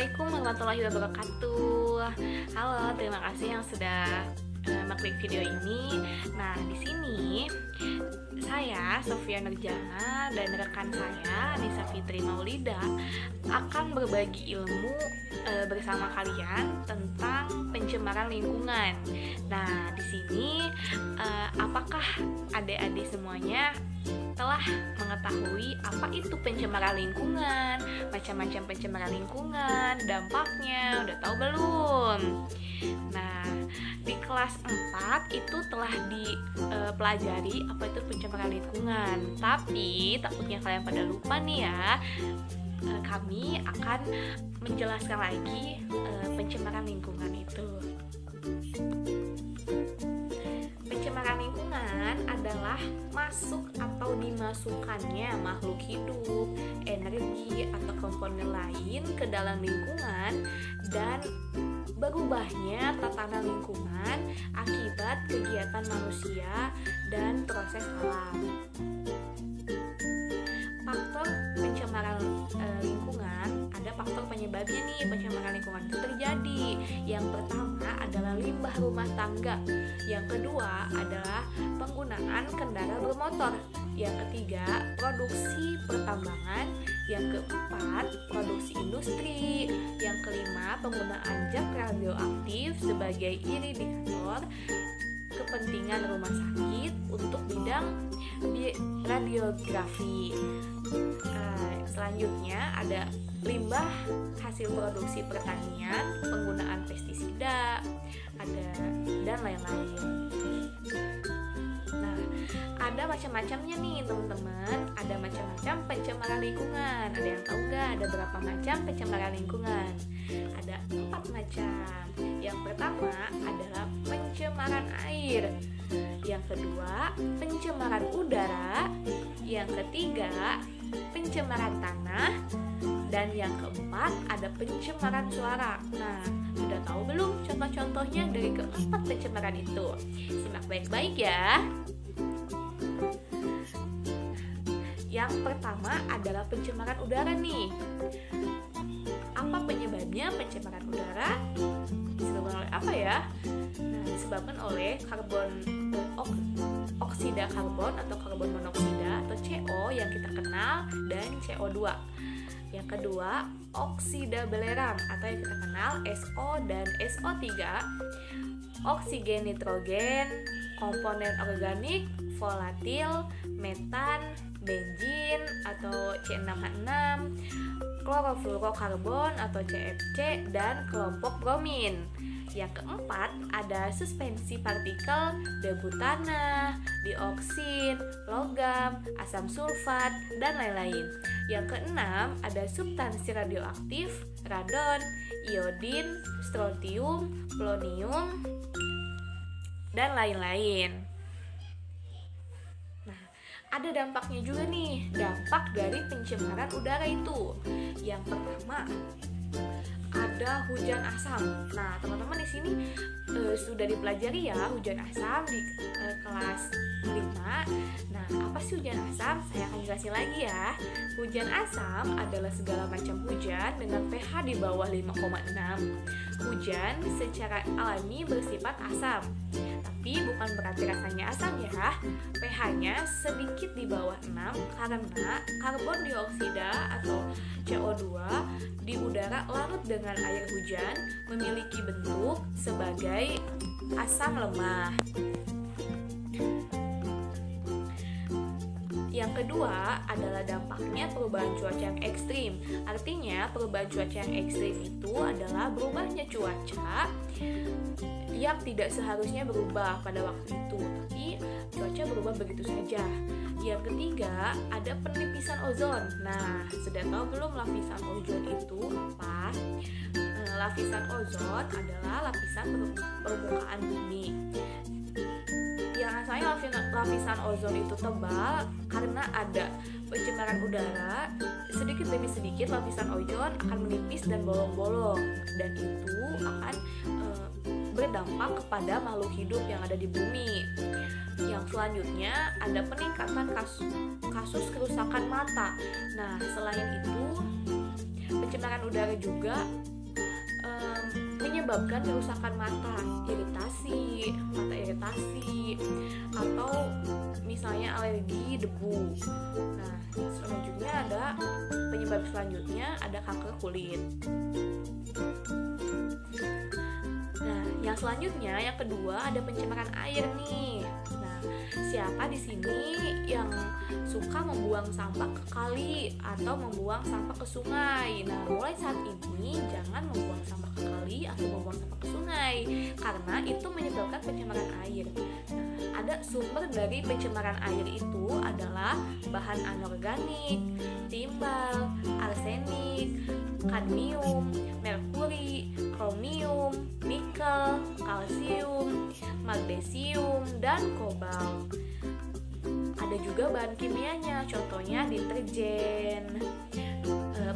Assalamualaikum warahmatullahi wabarakatuh. Halo, terima kasih yang sudah mengklik video ini. Nah, di sini saya Sofia Nurjana dan rekan saya Nisa Fitri Maulida akan berbagi ilmu bersama kalian tentang pencemaran lingkungan. Nah, di sini apakah adik-adik semuanya telah mengetahui apa itu pencemaran lingkungan, macam-macam pencemaran lingkungan, dampaknya, udah tahu belum? Nah, di kelas 4 itu telah dipelajari apa itu pencemaran lingkungan. Tapi takutnya kalian pada lupa nih ya. Kami akan menjelaskan lagi pencemaran lingkungan itu. Pencemaran lingkungan adalah masuk atau dimasukkannya makhluk hidup, energi, atau komponen lain ke dalam lingkungan dan berubahnya tatanan lingkungan akibat kegiatan manusia dan proses alam. Faktor pencemaran lingkungan, ada faktor penyebabnya nih pencemaran lingkungan itu terjadi. Yang pertama adalah limbah rumah tangga. Yang kedua adalah penggunaan kendaraan bermotor. Yang ketiga, produksi pertambangan. Yang keempat, produksi industri. Yang kelima, penggunaan zat radioaktif sebagai indikator kepentingan rumah sakit untuk bidang radiografi. Selanjutnya ada limbah hasil produksi pertanian, penggunaan pestisida, dan lain-lain. Nah, ada macam-macamnya nih teman-teman. Ada macam-macam pencemaran lingkungan. Ada yang tahu nggak ada berapa macam pencemaran lingkungan? Ada 4 macam. Yang pertama adalah pencemaran air. Yang kedua, pencemaran udara. Yang ketiga, pencemaran tanah. Dan yang keempat, ada pencemaran suara. Nah, sudah tahu belum contoh-contohnya dari keempat pencemaran itu? Simak baik-baik ya. Yang pertama adalah pencemaran udara nih. Apa penyebabnya pencemaran udara? Disebabkan oleh apa ya? Nah, disebabkan oleh oksida karbon atau karbon monoksida atau CO yang kita kenal dan CO2. Yang kedua, oksida belerang atau yang kita kenal SO dan SO3, oksigen nitrogen, komponen organik, volatil, metan, benzin atau C6H6, klorofluorokarbon atau CFC, dan kelompok bromin. Yang keempat, ada suspensi partikel debu tanah, dioksin, logam, asam sulfat, dan lain-lain. Yang keenam, ada substansi radioaktif, radon, iodin, strontium, polonium, dan lain-lain. Nah, ada dampaknya juga nih, dampak dari pencemaran udara itu. Yang pertama, ada hujan asam. Nah, teman-teman di sini sudah dipelajari ya hujan asam di kelas 5. Nah, apa sih hujan asam? Saya akan jelasin lagi ya. Hujan asam adalah segala macam hujan dengan pH di bawah 5,6. Hujan secara alami bersifat asam, tapi bukan berarti rasanya asam ya. pH-nya sedikit di bawah 6 karena karbon dioksida atau CO2 di udara larut dengan air hujan memiliki bentuk sebagai asam lemah. Yang kedua adalah dampaknya perubahan cuaca yang ekstrim. Artinya perubahan cuaca yang ekstrim itu adalah berubahnya cuaca yang tidak seharusnya berubah pada waktu itu, tapi cuaca berubah begitu saja. Yang ketiga, ada penipisan ozon. Nah, sudah tahu belum lapisan ozon itu apa? Lapisan ozon adalah lapisan permukaan bumi. Yang asalnya lapisan ozon itu tebal karena ada pencemaran udara. Sedikit demi sedikit lapisan ozon akan menipis dan bolong-bolong, dan itu akan berdampak kepada makhluk hidup yang ada di bumi. Yang selanjutnya ada peningkatan kasus kerusakan mata. Nah, selain itu pencemaran udara juga menyebabkan kerusakan mata iritasi, atau misalnya alergi debu. Nah, selanjutnya ada penyebab selanjutnya ada kanker kulit. Nah, yang selanjutnya yang kedua ada pencemaran air nih. Nah, siapa di sini yang suka membuang sampah ke kali atau membuang sampah ke sungai? Nah, mulai saat ini jangan membuang sampah ke kali atau membuang sampah ke sungai karena itu menyebabkan pencemaran air. Nah, ada sumber dari pencemaran air itu adalah bahan anorganik, timbal, arsenik, kadmium, merkuri, kromium, nikel, kalsium, magnesium, dan kobalt. Ada juga bahan kimianya, contohnya deterjen,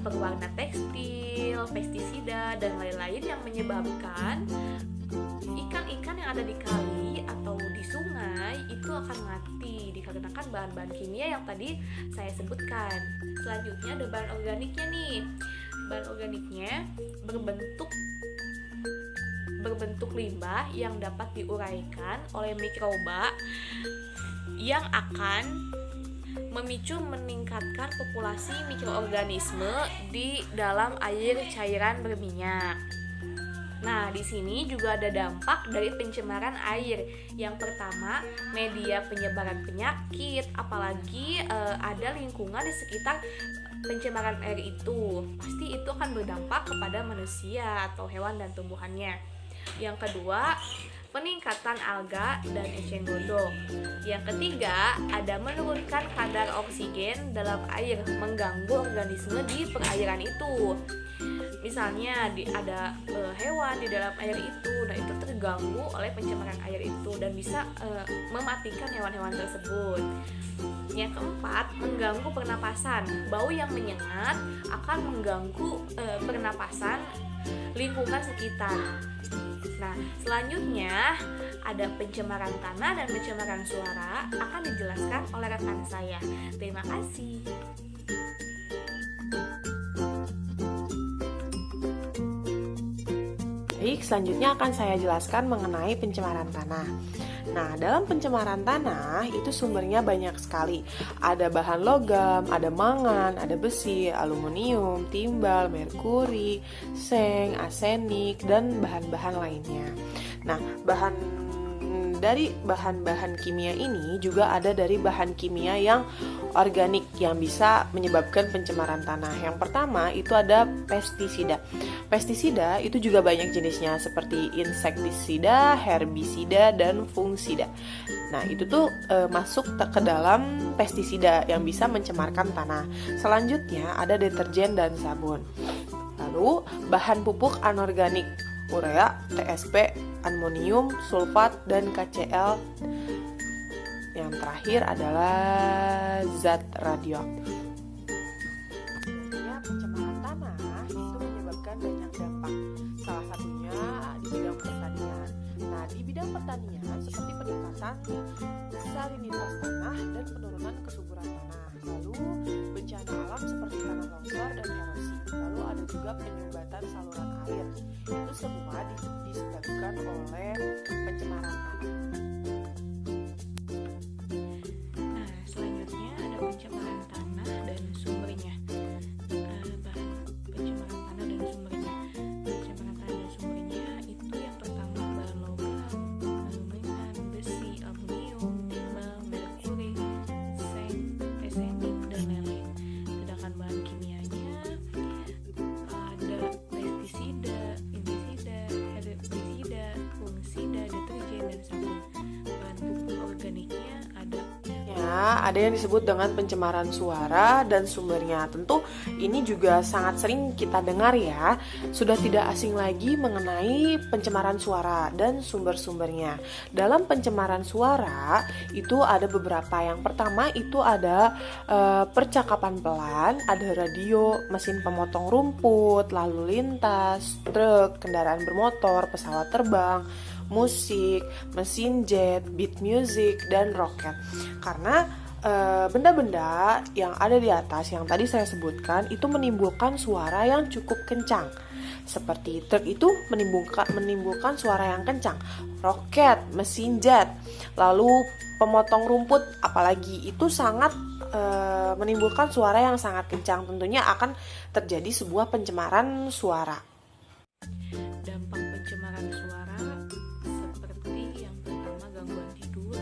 pewarna tekstil, pestisida, dan lain-lain yang menyebabkan ikan-ikan yang ada di kali atau di sungai itu akan mati dikarenakan bahan-bahan kimia yang tadi saya sebutkan. Selanjutnya ada bahan organiknya nih. Bahan organiknya berbentuk limbah yang dapat diuraikan oleh mikroba yang akan memicu meningkatkan populasi mikroorganisme di dalam air cairan berminyak. Nah, di sini juga ada dampak dari pencemaran air. Yang pertama, media penyebaran penyakit, apalagi ada lingkungan di sekitar pencemaran air itu. Pasti itu akan berdampak kepada manusia atau hewan dan tumbuhannya. Yang kedua, peningkatan alga dan eceng gondok. Yang ketiga, ada menurunkan kadar oksigen dalam air, mengganggu organisme di perairan itu. Misalnya ada hewan di dalam air itu, nah itu terganggu oleh pencemaran air itu dan bisa mematikan hewan-hewan tersebut. Yang keempat, mengganggu pernapasan. Bau yang menyengat akan mengganggu pernapasan lingkungan sekitar. Nah, selanjutnya ada pencemaran tanah dan pencemaran suara akan dijelaskan oleh rekan saya. Terima kasih. Baik, selanjutnya akan saya jelaskan mengenai pencemaran tanah. Nah, dalam pencemaran tanah itu sumbernya banyak sekali. Ada bahan logam, ada mangan, ada besi, aluminium, timbal, merkuri, seng, arsenik, dan bahan-bahan lainnya. Nah, dari bahan-bahan kimia ini juga ada dari bahan kimia yang organik yang bisa menyebabkan pencemaran tanah. Yang pertama itu ada pestisida. Pestisida itu juga banyak jenisnya seperti insektisida, herbisida, dan fungisida. Nah, itu tuh masuk ke dalam pestisida yang bisa mencemarkan tanah. Selanjutnya ada deterjen dan sabun. Lalu bahan pupuk anorganik, urea, TSP, amonium, sulfat, dan KCl. Yang terakhir adalah zat radioaktif. Pencemaran tanah itu menyebabkan banyak dampak. Salah satunya di bidang pertanian. Nah, di bidang pertanian seperti peningkatan salinitas tanah dan penurunan kesuburan tanah. Lalu bencana alam seperti tanah longsor dan erosi. Lalu ada juga penyumbatan saluran air. Itu semua disebabkan oleh pencemaran tanah. Nah, selanjutnya ada pencemaran tanah dan sumbernya. Bahan pencemaran tanah dan sumbernya. Pencemaran tanah dan sumbernya itu yang pertama bahan logam, mangan, besi, aluminium, timbal, merkuri, seng, arsenik, dan lain-lain. Sedangkan bahan kimianya ada pestisida, insektisida, herbisida, fungisida, deterjen, dan sabun. Bahan pupuk organiknya ada yang disebut dengan pencemaran suara dan sumbernya. Tentu ini juga sangat sering kita dengar ya. Sudah tidak asing lagi mengenai pencemaran suara dan sumber-sumbernya. Dalam pencemaran suara itu ada beberapa. Yang pertama itu ada percakapan pelan, ada radio, mesin pemotong rumput, lalu lintas, truk, kendaraan bermotor, pesawat terbang, musik, mesin jet, beat music, dan roket. Karena benda-benda yang ada di atas yang tadi saya sebutkan itu menimbulkan suara yang cukup kencang. Seperti truk itu menimbulkan suara yang kencang, roket, mesin jet, lalu pemotong rumput apalagi itu sangat menimbulkan suara yang sangat kencang. Tentunya akan terjadi sebuah pencemaran suara. Dampak pencemaran suara seperti yang pertama gangguan tidur,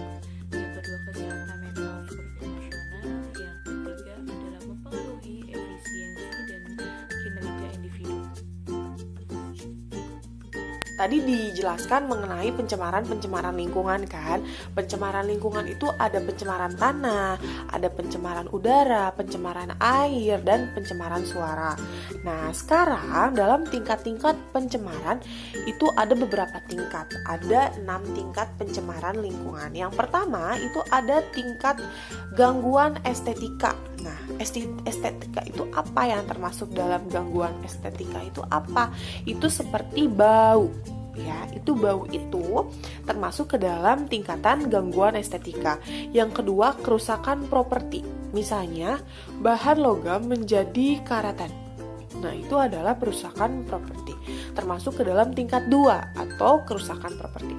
yang kedua kesehatan mental seperti emosional, yang ketiga adalah mempengaruhi efisiensi dan kinerja individu. Tadi dijelaskan mengenai pencemaran lingkungan kan. Pencemaran lingkungan itu ada pencemaran tanah, ada pencemaran udara, pencemaran air, dan pencemaran suara. Nah, sekarang dalam tingkat-tingkat pencemaran itu ada beberapa tingkat. Ada 6 tingkat pencemaran lingkungan. Yang pertama itu ada tingkat gangguan estetika. Nah, estetika itu apa yang termasuk dalam gangguan estetika itu apa? Itu seperti bau. Ya, itu bau itu termasuk ke dalam tingkatan gangguan estetika. Yang kedua, kerusakan properti. Misalnya, bahan logam menjadi karatan. Nah, itu adalah kerusakan properti, termasuk ke dalam tingkat 2 atau kerusakan properti.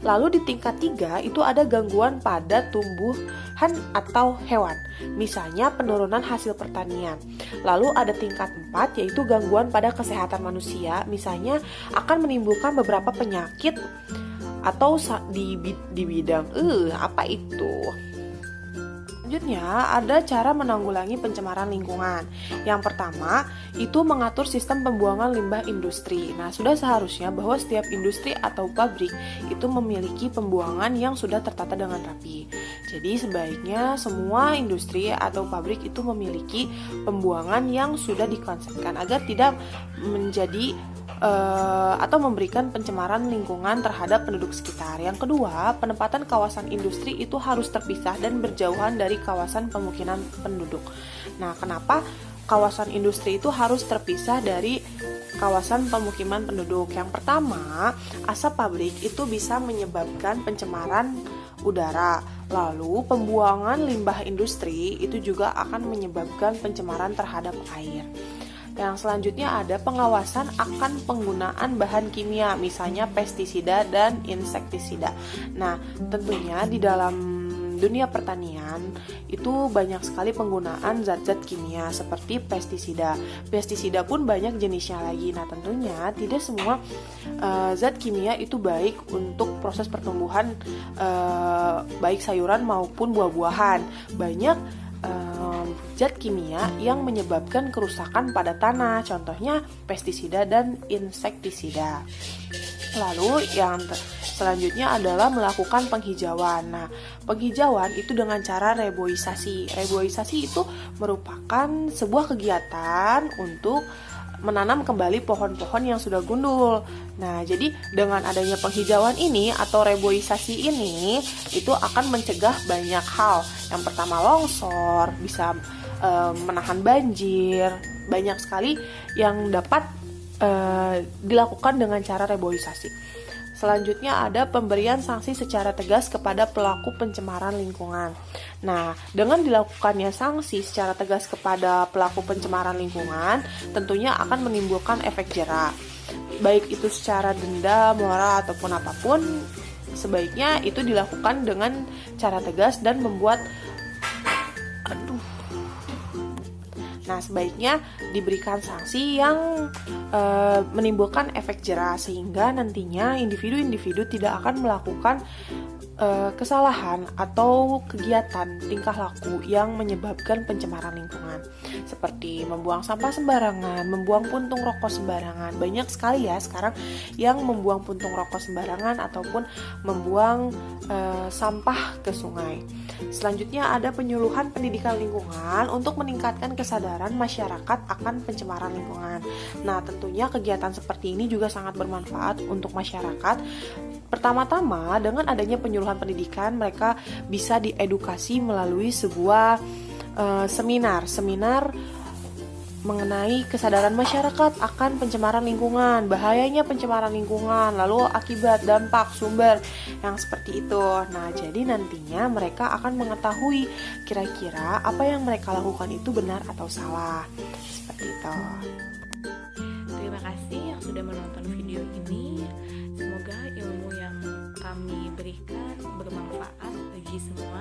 Lalu di tingkat 3 itu ada gangguan pada tumbuhan atau hewan, misalnya penurunan hasil pertanian. Lalu ada tingkat 4 yaitu gangguan pada kesehatan manusia, misalnya akan menimbulkan beberapa penyakit atau di bidang apa itu? Selanjutnya ada cara menanggulangi pencemaran lingkungan. Yang pertama itu mengatur sistem pembuangan limbah industri. Nah, sudah seharusnya bahwa setiap industri atau pabrik itu memiliki pembuangan yang sudah tertata dengan rapi. Jadi sebaiknya semua industri atau pabrik itu memiliki pembuangan yang sudah dikonsepkan agar tidak menjadi atau memberikan pencemaran lingkungan terhadap penduduk sekitar. Yang kedua, penempatan kawasan industri itu harus terpisah dan berjauhan dari kawasan pemukiman penduduk. Nah, kenapa kawasan industri itu harus terpisah dari kawasan pemukiman penduduk? Yang pertama, asap pabrik itu bisa menyebabkan pencemaran udara. Lalu, pembuangan limbah industri itu juga akan menyebabkan pencemaran terhadap air. Yang selanjutnya ada pengawasan akan penggunaan bahan kimia, misalnya pestisida dan insektisida. Nah, tentunya di dalam dunia pertanian itu banyak sekali penggunaan zat-zat kimia seperti pestisida. Pestisida pun banyak jenisnya lagi. Nah, tentunya tidak semua zat kimia itu baik untuk proses pertumbuhan baik sayuran maupun buah-buahan. Banyak zat kimia yang menyebabkan kerusakan pada tanah, contohnya pestisida dan insektisida. Lalu yang selanjutnya adalah melakukan penghijauan. Nah, penghijauan itu dengan cara reboisasi. Reboisasi itu merupakan sebuah kegiatan untuk menanam kembali pohon-pohon yang sudah gundul. Nah, jadi dengan adanya penghijauan ini atau reboisasi ini itu akan mencegah banyak hal. Yang pertama longsor, bisa menahan banjir, banyak sekali yang dapat dilakukan dengan cara reboisasi. Selanjutnya ada pemberian sanksi secara tegas kepada pelaku pencemaran lingkungan. Nah, dengan dilakukannya sanksi secara tegas kepada pelaku pencemaran lingkungan, tentunya akan menimbulkan efek jera. Baik itu secara denda, moral, ataupun apapun, sebaiknya itu dilakukan dengan cara tegas dan membuat Nah, sebaiknya diberikan sanksi yang menimbulkan efek jera sehingga nantinya individu-individu tidak akan melakukan kesalahan atau kegiatan tingkah laku yang menyebabkan pencemaran lingkungan seperti membuang sampah sembarangan, membuang puntung rokok sembarangan. Banyak sekali ya sekarang yang membuang puntung rokok sembarangan ataupun membuang sampah ke sungai. Selanjutnya ada penyuluhan pendidikan lingkungan untuk meningkatkan kesadaran masyarakat akan pencemaran lingkungan. Nah, tentunya kegiatan seperti ini juga sangat bermanfaat untuk masyarakat. Pertama-tama, dengan adanya penyuluhan pendidikan, mereka bisa diedukasi melalui sebuah seminar mengenai kesadaran masyarakat akan pencemaran lingkungan, bahayanya pencemaran lingkungan, lalu akibat, dampak, sumber yang seperti itu. Nah, jadi nantinya mereka akan mengetahui kira-kira apa yang mereka lakukan itu benar atau salah. Seperti itu. Terima kasih yang sudah menonton video ini. Semoga ilmu yang kami berikan bermanfaat bagi semua